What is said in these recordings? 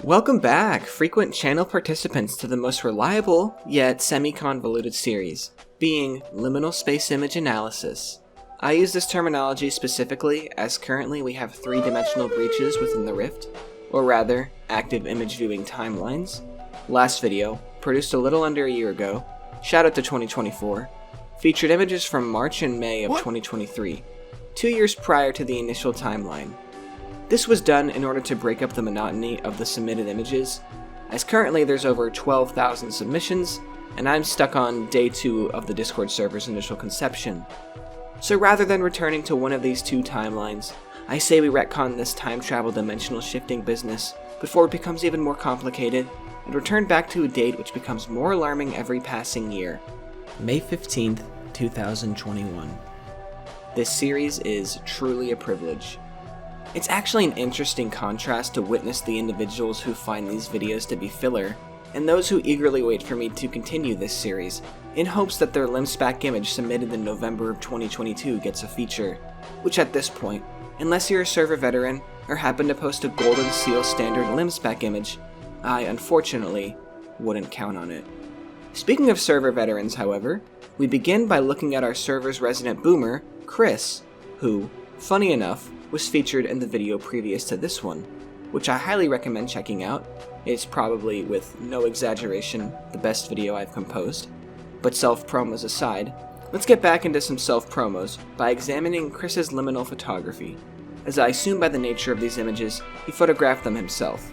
Welcome back, frequent channel participants, to the most reliable, yet semi-convoluted series, being Liminal Space Image Analysis. I use this terminology specifically as currently we have three-dimensional breaches within the Rift, or rather, active image viewing timelines. Last video, produced a little under a year ago, shout out to 2024, featured images from March and May of 2023, 2 years prior to the initial timeline. This was done in order to break up the monotony of the submitted images, as currently there's over 12,000 submissions, and I'm stuck on day 2 of the Discord server's initial conception. So rather than returning to one of these two timelines, I say we retcon this time travel dimensional shifting business before it becomes even more complicated, and return back to a date which becomes more alarming every passing year, May 15th, 2021. This series is truly a privilege. It's actually an interesting contrast to witness the individuals who find these videos to be filler, and those who eagerly wait for me to continue this series, in hopes that their limspec image submitted in November of 2022 gets a feature, which at this point, unless you're a server veteran or happen to post a Golden Seal standard limspec image, I unfortunately wouldn't count on it. Speaking of server veterans, however, we begin by looking at our server's resident boomer, Chris, who, funny enough, was featured in the video previous to this one, which I highly recommend checking out. It's probably, with no exaggeration, the best video I've composed. But self-promos aside, let's get back into some self-promos by examining Chris's liminal photography, as I assume by the nature of these images, he photographed them himself.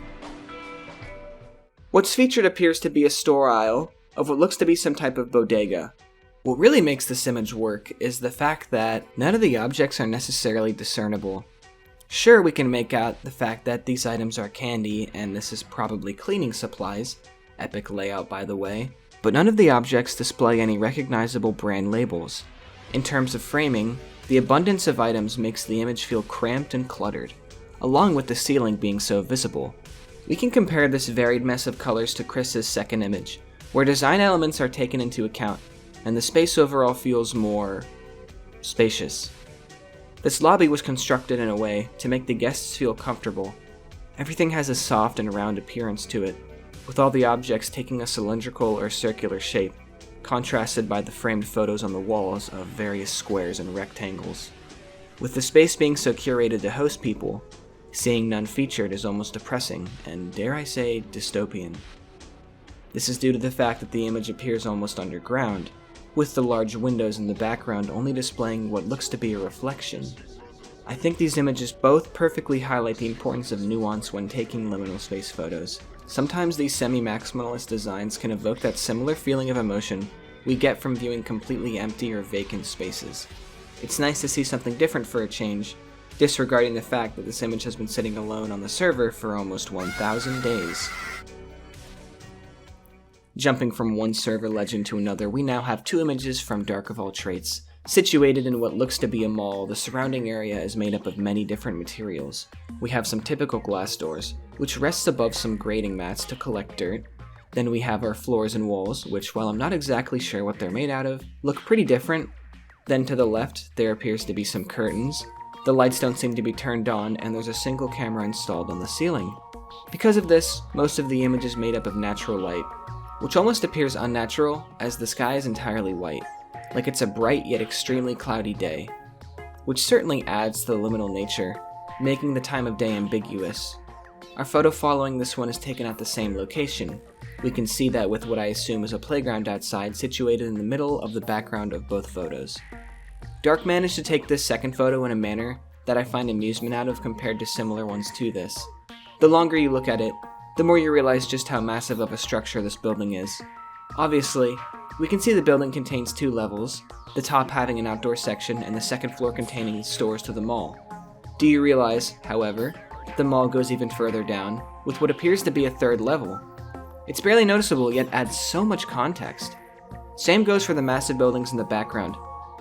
What's featured appears to be a store aisle of what looks to be some type of bodega. What really makes this image work is the fact that none of the objects are necessarily discernible. Sure, we can make out the fact that these items are candy and this is probably cleaning supplies, epic layout by the way, but none of the objects display any recognizable brand labels. In terms of framing, the abundance of items makes the image feel cramped and cluttered, along with the ceiling being so visible. We can compare this varied mess of colors to Chris's second image, where design elements are taken into account, and the space overall feels more spacious. This lobby was constructed in a way to make the guests feel comfortable. Everything has a soft and round appearance to it, with all the objects taking a cylindrical or circular shape, contrasted by the framed photos on the walls of various squares and rectangles. With the space being so curated to host people, seeing none featured is almost depressing, and dare I say, dystopian. This is due to the fact that the image appears almost underground, with the large windows in the background only displaying what looks to be a reflection. I think these images both perfectly highlight the importance of nuance when taking liminal space photos. Sometimes these semi-maximalist designs can evoke that similar feeling of emotion we get from viewing completely empty or vacant spaces. It's nice to see something different for a change, disregarding the fact that this image has been sitting alone on the server for almost 1,000 days. Jumping from one server legend to another, we now have two images from Dark of All Traits. Situated in what looks to be a mall, the surrounding area is made up of many different materials. We have some typical glass doors, which rests above some grading mats to collect dirt. Then we have our floors and walls, which, while I'm not exactly sure what they're made out of, look pretty different. Then to the left, there appears to be some curtains. The lights don't seem to be turned on, and there's a single camera installed on the ceiling. Because of this, most of the image is made up of natural light, which almost appears unnatural as the sky is entirely white, like it's a bright yet extremely cloudy day, which certainly adds to the liminal nature, making the time of day ambiguous. Our photo following this one is taken at the same location. We can see that with what I assume is a playground outside situated in the middle of the background of both photos. Dark managed to take this second photo in a manner that I find amusement out of compared to similar ones to this. The longer you look at it, the more you realize just how massive of a structure this building is. Obviously, we can see the building contains 2 levels, the top having an outdoor section and the second floor containing stores to the mall. Do you realize, however, that the mall goes even further down, with what appears to be a 3rd level? It's barely noticeable yet adds so much context. Same goes for the massive buildings in the background,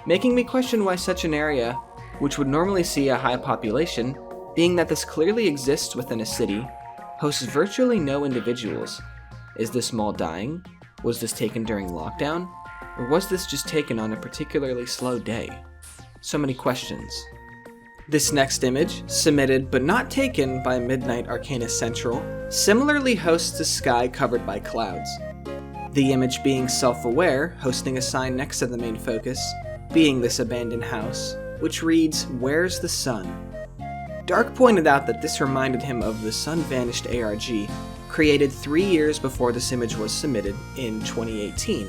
making me question why such an area, which would normally see a high population, being that this clearly exists within a city, hosts virtually no individuals. Is this mall dying? Was this taken during lockdown? Or was this just taken on a particularly slow day? So many questions. This next image, submitted but not taken by Midnight Arcana Central, similarly hosts a sky covered by clouds. The image being self-aware, hosting a sign next to the main focus, being this abandoned house, which reads, "Where's the sun?" Dark pointed out that this reminded him of the Sun Vanished ARG, created 3 years before this image was submitted in 2018.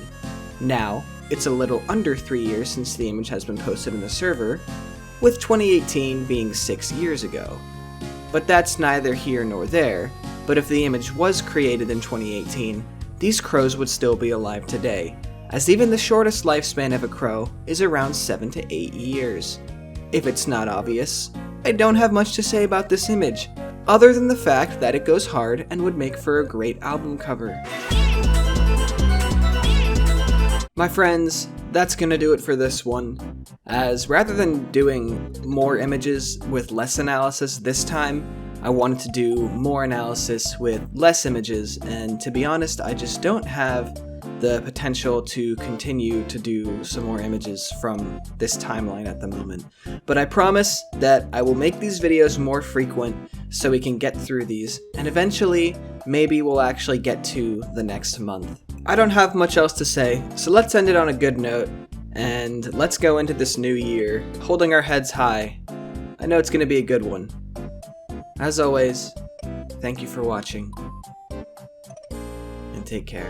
Now, it's a little under 3 years since the image has been posted in the server, with 2018 being 6 years ago. But that's neither here nor there, but if the image was created in 2018, these crows would still be alive today, as even the shortest lifespan of a crow is around 7 to 8 years. If it's not obvious, I don't have much to say about this image, other than the fact that it goes hard and would make for a great album cover. My friends, that's gonna do it for this one, as rather than doing more images with less analysis this time, I wanted to do more analysis with less images, and to be honest, I just don't have the potential to continue to do some more images from this timeline at the moment. But I promise that I will make these videos more frequent so we can get through these, and eventually, maybe we'll actually get to the next month. I don't have much else to say, so let's end it on a good note, and let's go into this new year, holding our heads high. I know it's gonna be a good one. As always, thank you for watching, and take care.